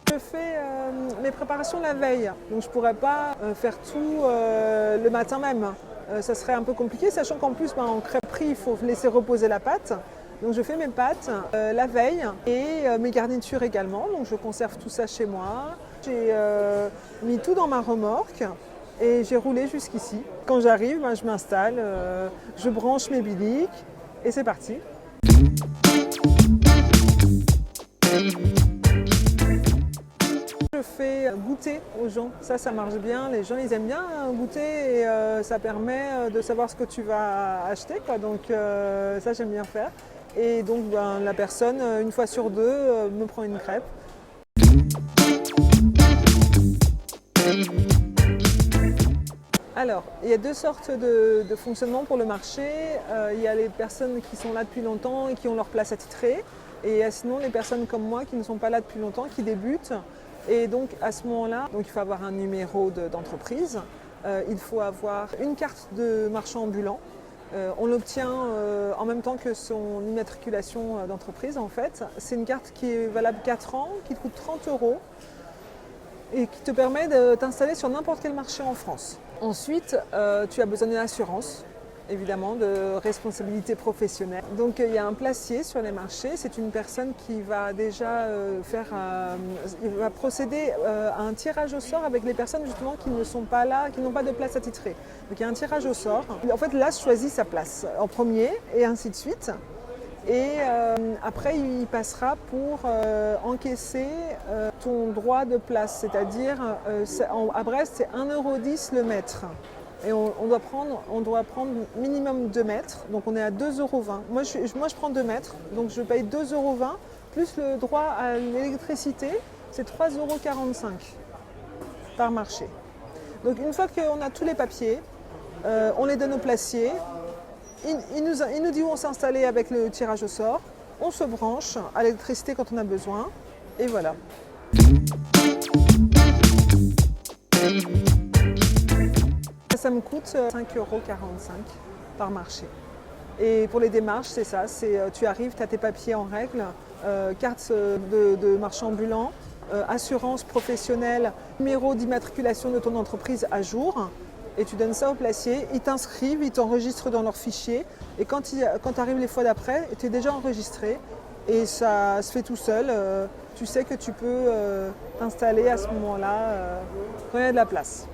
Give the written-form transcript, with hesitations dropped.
Je fais mes préparations la veille, donc je ne pourrais pas faire tout le matin même. Ça serait un peu compliqué, sachant qu'en plus en crêperie il faut laisser reposer la pâte. Donc je fais mes pâtes la veille et mes garnitures également, donc je conserve tout ça chez moi. J'ai mis tout dans ma remorque et j'ai roulé jusqu'ici. Quand j'arrive, je m'installe, je branche mes biliques et c'est parti. Je fais goûter aux gens, ça marche bien, les gens ils aiment bien goûter et ça permet de savoir ce que tu vas acheter, quoi. Donc ça j'aime bien faire. Et donc la personne, une fois sur deux, me prend une crêpe. Alors, il y a deux sortes de fonctionnement pour le marché. Il y a les personnes qui sont là depuis longtemps et qui ont leur place attitrée. Et il y a sinon les personnes comme moi qui ne sont pas là depuis longtemps, qui débutent. Et donc à ce moment-là, il faut avoir un numéro d'entreprise. Il faut avoir une carte de marchand ambulant. On l'obtient en même temps que son immatriculation d'entreprise en fait. C'est une carte qui est valable 4 ans, qui coûte 30 € et qui te permet de t'installer sur n'importe quel marché en France. Ensuite, tu as besoin d'une assurance, évidemment, de responsabilité professionnelle. Donc il y a un placier sur les marchés, c'est une personne qui va déjà il va procéder à un tirage au sort avec les personnes justement qui ne sont pas là, qui n'ont pas de place attitrée. Donc il y a un tirage au sort. En fait, l'as choisit sa place en premier et ainsi de suite. Et après, il passera pour encaisser ton droit de place, c'est-à-dire à Brest, c'est 1,10 € le mètre. Et on doit prendre minimum 2 mètres, donc on est à 2,20 €. Moi, je prends 2 mètres, donc je paye 2,20 € plus le droit à l'électricité, c'est 3,45 € par marché. Donc une fois qu'on a tous les papiers, on les donne au placier. Il nous dit où on s'est installé avec le tirage au sort, on se branche à l'électricité quand on a besoin, et voilà. Ça me coûte 5,45 € par marché. Et pour les démarches, c'est ça, tu arrives, tu as tes papiers en règle, carte de marchand ambulant, assurance professionnelle, numéro d'immatriculation de ton entreprise à jour. Et tu donnes ça au placier, ils t'inscrivent, ils t'enregistrent dans leur fichier. Et quand tu arrives les fois d'après, tu es déjà enregistré. Et ça se fait tout seul. Tu sais que tu peux t'installer à ce moment-là quand il y a de la place.